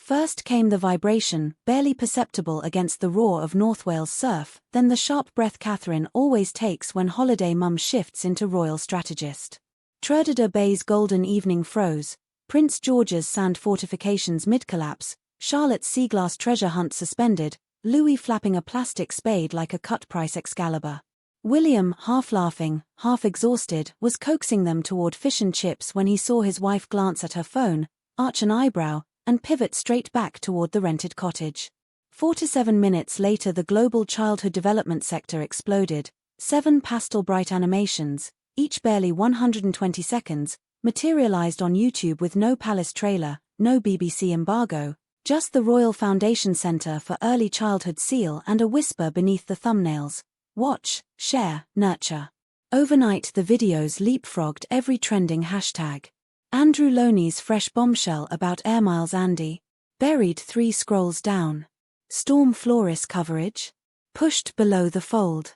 First came the vibration, barely perceptible against the roar of North Wales surf, then the sharp breath Catherine always takes when holiday mum shifts into royal strategist. Trurdada Bay's golden evening froze, Prince George's sand fortifications mid-collapse, Charlotte's sea glass treasure hunt suspended, Louis flapping a plastic spade like a cut-price Excalibur. William, half laughing, half exhausted, was coaxing them toward fish and chips when he saw his wife glance at her phone, arch an eyebrow, and pivot straight back toward the rented cottage. 4 to 7 minutes later the global childhood development sector exploded. 7 pastel-bright animations, each barely 120 seconds, materialized on YouTube with no Palace trailer, no BBC embargo, just the Royal Foundation Centre for Early Childhood seal and a whisper beneath the thumbnails. Watch, share, nurture. Overnight the videos leapfrogged every trending hashtag. Andrew Loney's fresh bombshell about Air Miles Andy. Buried 3 scrolls down. Storm Flores coverage. Pushed below the fold.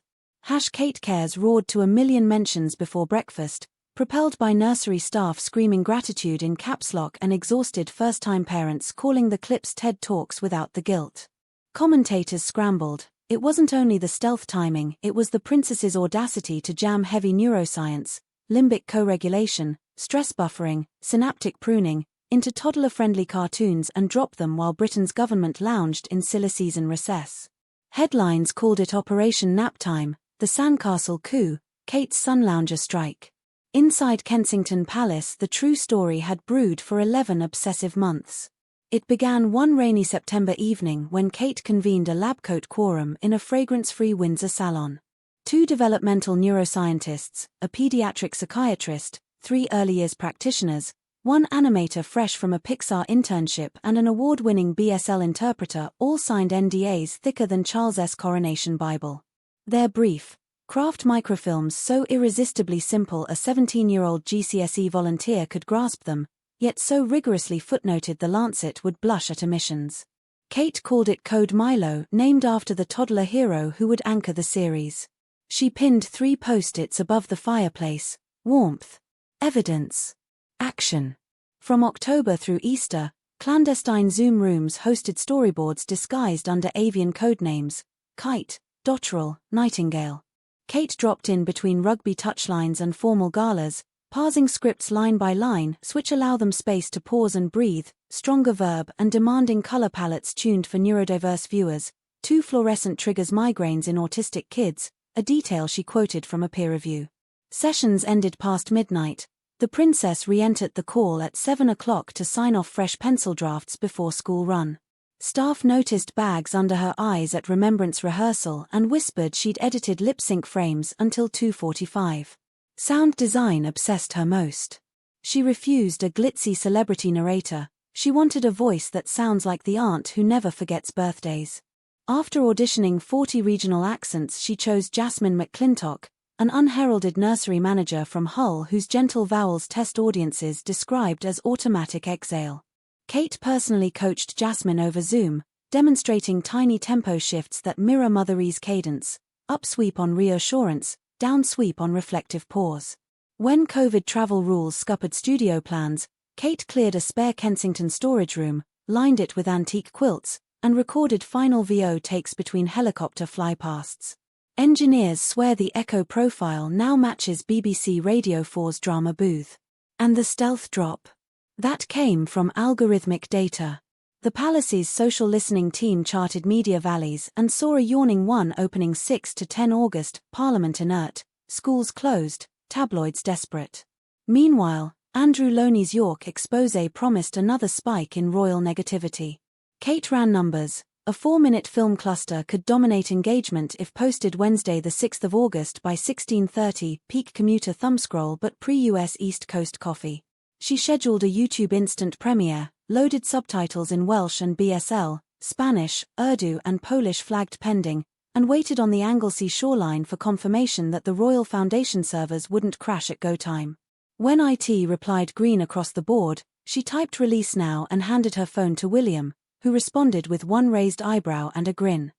Kate Cares roared to 1 million mentions before breakfast, propelled by nursery staff screaming gratitude in caps lock and exhausted first-time parents calling the clips TED Talks without the guilt. Commentators scrambled. It wasn't only the stealth timing, it was the princess's audacity to jam heavy neuroscience, limbic co-regulation, stress buffering, synaptic pruning, into toddler-friendly cartoons and drop them while Britain's government lounged in silly season recess. Headlines called it Operation Naptime, the Sandcastle coup, Kate's Sunlounger strike. Inside Kensington Palace the true story had brewed for 11 obsessive months. It began one rainy September evening when Kate convened a lab coat quorum in a fragrance-free Windsor salon. 2 developmental neuroscientists, a pediatric psychiatrist, 3 early years practitioners, 1 animator fresh from a Pixar internship and an award-winning BSL interpreter all signed NDAs thicker than Charles's coronation Bible. Their brief, craft microfilms so irresistibly simple a 17-year-old GCSE volunteer could grasp them, yet so rigorously footnoted The Lancet would blush at omissions. Kate called it Code Milo, named after the toddler hero who would anchor the series. She pinned 3 post-its above the fireplace: warmth, evidence, action. From October through Easter, clandestine Zoom rooms hosted storyboards disguised under avian codenames: Kite, Dotterel, Nightingale. Kate dropped in between rugby touchlines and formal galas, parsing scripts line by line, which allow them space to pause and breathe, stronger verb and demanding color palettes tuned for neurodiverse viewers, 2 fluorescent triggers migraines in autistic kids, a detail she quoted from a peer review. Sessions ended past midnight. The princess re-entered the call at 7 o'clock to sign off fresh pencil drafts before school run. Staff noticed bags under her eyes at remembrance rehearsal and whispered she'd edited lip-sync frames until 2:45. Sound design obsessed her most. She refused a glitzy celebrity narrator. She wanted a voice that sounds like the aunt who never forgets birthdays. After auditioning 40 regional accents she chose Jasmine McClintock, an unheralded nursery manager from Hull whose gentle vowels test audiences described as automatic exhale. Kate personally coached Jasmine over Zoom, demonstrating tiny tempo shifts that mirror Motherese cadence, upsweep on reassurance, downsweep on reflective pause. When COVID travel rules scuppered studio plans, Kate cleared a spare Kensington storage room, lined it with antique quilts, and recorded final VO takes between helicopter flypasts. Engineers swear the echo profile now matches BBC Radio 4's drama booth. And the stealth drop? That came from algorithmic data. The Palace's social listening team charted media valleys and saw a yawning one opening 6 to 10 August, Parliament inert, schools closed, tabloids desperate. Meanwhile, Andrew Loney's York exposé promised another spike in royal negativity. Kate ran numbers. A 4-minute film cluster could dominate engagement if posted Wednesday the 6th of August by 16:30, peak commuter thumbscroll but pre-US East Coast coffee. She scheduled a YouTube instant premiere, loaded subtitles in Welsh and BSL, Spanish, Urdu and Polish flagged pending, and waited on the Anglesey shoreline for confirmation that the Royal Foundation servers wouldn't crash at go time. When IT replied green across the board, she typed release now and handed her phone to William, who responded with one raised eyebrow and a grin.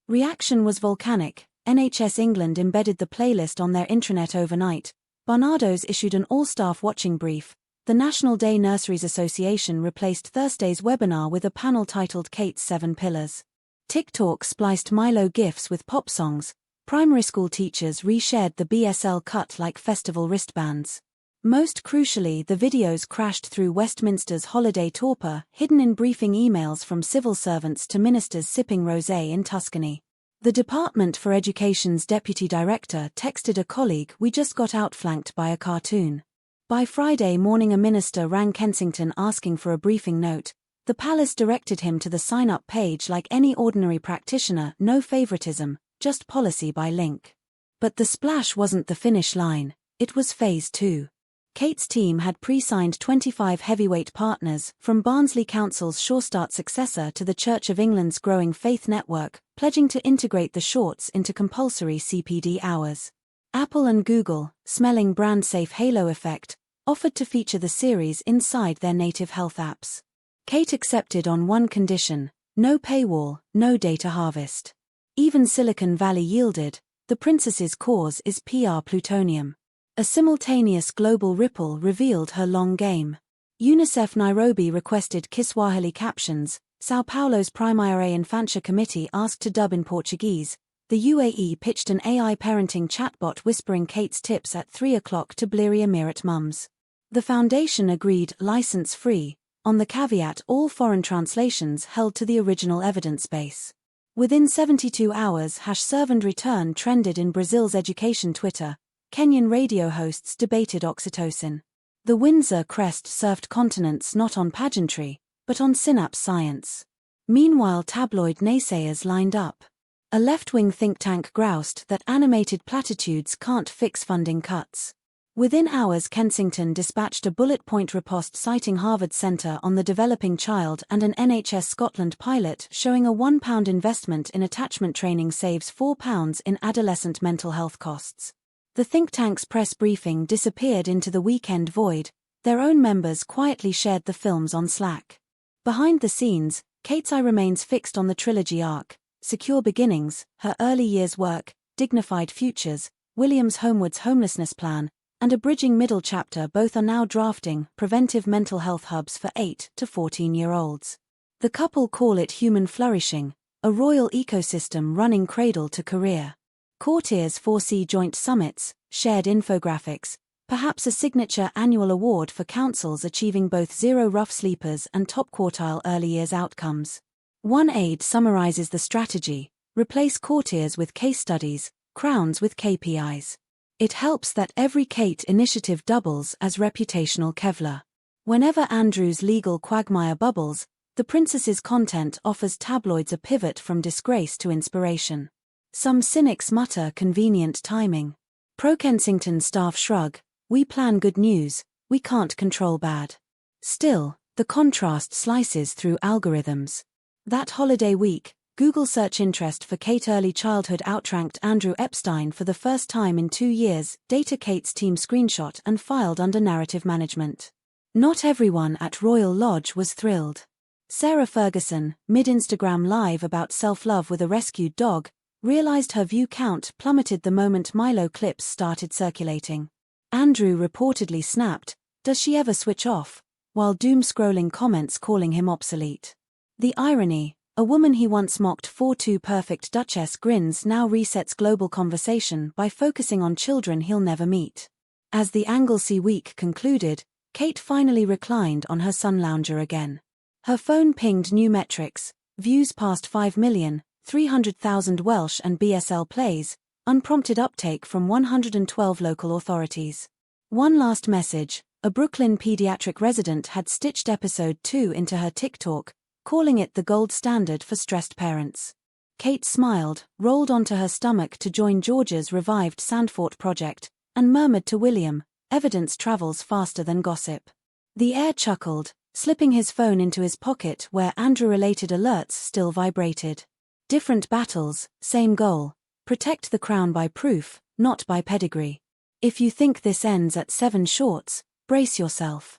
Reaction was volcanic. NHS England embedded the playlist on their intranet overnight. Barnardo's issued an all-staff watching brief. the National Day Nurseries Association replaced Thursday's webinar with a panel titled Kate's 7 Pillars. TikTok spliced Milo GIFs with pop songs. Primary school teachers reshared the BSL cut like festival wristbands. Most crucially, the videos crashed through Westminster's holiday torpor, hidden in briefing emails from civil servants to ministers sipping rosé in Tuscany. The Department for Education's deputy director texted a colleague, "We just got outflanked by a cartoon." By Friday morning a minister rang Kensington asking for a briefing note. The palace directed him to the sign-up page like any ordinary practitioner, no favoritism, just policy by link. But the splash wasn't the finish line, it was phase 2. Kate's team had pre-signed 25 heavyweight partners, from Barnsley Council's Sure Start successor to the Church of England's growing faith network, pledging to integrate the shorts into compulsory CPD hours. Apple and Google, smelling brand-safe halo effect, offered to feature the series inside their native health apps. Kate accepted on one condition: no paywall, no data harvest. Even Silicon Valley yielded. The princess's cause is PR plutonium. A simultaneous global ripple revealed her long game. UNICEF Nairobi requested Kiswahili captions, Sao Paulo's Primeira Infância Committee asked to dub in Portuguese, the UAE pitched an AI parenting chatbot whispering Kate's tips at 3 o'clock to bleary Emirate mums. The foundation agreed license-free, on the caveat all foreign translations held to the original evidence base. Within 72 hours #serve and return trended in Brazil's education Twitter. Kenyan radio hosts debated oxytocin. The Windsor crest surfed continents not on pageantry, but on synapse science. Meanwhile tabloid naysayers lined up. A left-wing think tank groused that animated platitudes can't fix funding cuts. Within hours Kensington dispatched a bullet-point riposte citing Harvard Centre on the Developing Child and an NHS Scotland pilot showing a £1 investment in attachment training saves £4 in adolescent mental health costs. The think tank's press briefing disappeared into the weekend void. Their own members quietly shared the films on Slack. Behind the scenes, Kate's eye remains fixed on the trilogy arc: Secure Beginnings, her early years work, Dignified Futures, William's Homewood's homelessness plan, and a bridging middle chapter. Both are now drafting preventive mental health hubs for 8 to 14-year-olds. The couple call it human flourishing, a royal ecosystem running cradle to career. Courtiers foresee joint summits, shared infographics, perhaps a signature annual award for councils achieving both zero rough sleepers and top quartile early years outcomes. One aide summarizes the strategy: replace courtiers with case studies, crowns with KPIs. It helps that every Kate initiative doubles as reputational Kevlar. Whenever Andrew's legal quagmire bubbles, the princess's content offers tabloids a pivot from disgrace to inspiration. Some cynics mutter convenient timing. Pro-Kensington staff shrug: we plan good news, we can't control bad. Still, the contrast slices through algorithms. That holiday week, Google search interest for Kate early childhood outranked Andrew Epstein for the first time in 2 years, data Kate's team screenshot and filed under narrative management. Not everyone at Royal Lodge was thrilled. Sarah Ferguson, mid-Instagram live about self-love with a rescued dog, realized her view count plummeted the moment Milo clips started circulating. Andrew reportedly snapped, "Does she ever switch off?" while doom-scrolling comments calling him obsolete. The irony: a woman he once mocked for too perfect Duchess grins now resets global conversation by focusing on children he'll never meet. As the Anglesey week concluded, Kate finally reclined on her sun lounger again. Her phone pinged new metrics: views past 5 million, 300,000 Welsh and BSL plays, unprompted uptake from 112 local authorities. One last message: a Brooklyn pediatric resident had stitched episode 2 into her TikTok, calling it the gold standard for stressed parents. Kate smiled, rolled onto her stomach to join Georgia's revived Sandfort project, and murmured to William, "Evidence travels faster than gossip." The heir chuckled, slipping his phone into his pocket where Andrew-related alerts still vibrated. Different battles, same goal: protect the crown by proof, not by pedigree. If you think this ends at 7 shorts, brace yourself.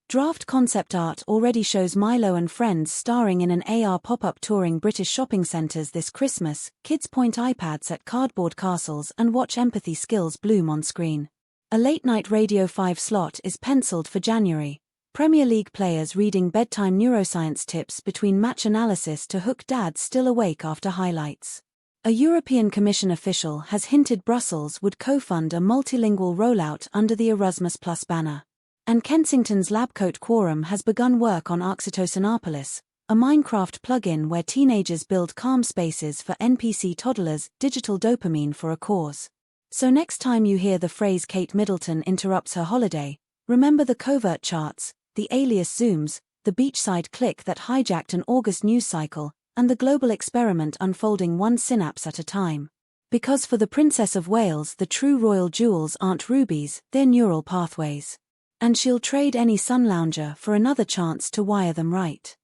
Draft concept art already shows Milo and friends starring in an AR pop-up touring British shopping centres this Christmas. Kids point iPads at cardboard castles and watch empathy skills bloom on screen. A late-night Radio 5 slot is penciled for January. Premier League players reading bedtime neuroscience tips between match analysis to hook dads still awake after highlights. A European Commission official has hinted Brussels would co-fund a multilingual rollout under the Erasmus Plus banner. And Kensington's LabCoat Quorum has begun work on Oxytocinopolis, a Minecraft plugin where teenagers build calm spaces for NPC toddlers, digital dopamine for a cause. So next time you hear the phrase Kate Middleton interrupts her holiday, remember the covert charts, the alias zooms, the beachside click that hijacked an August news cycle, and the global experiment unfolding one synapse at a time. Because for the Princess of Wales the true royal jewels aren't rubies, they're neural pathways. And she'll trade any sun lounger for another chance to wire them right.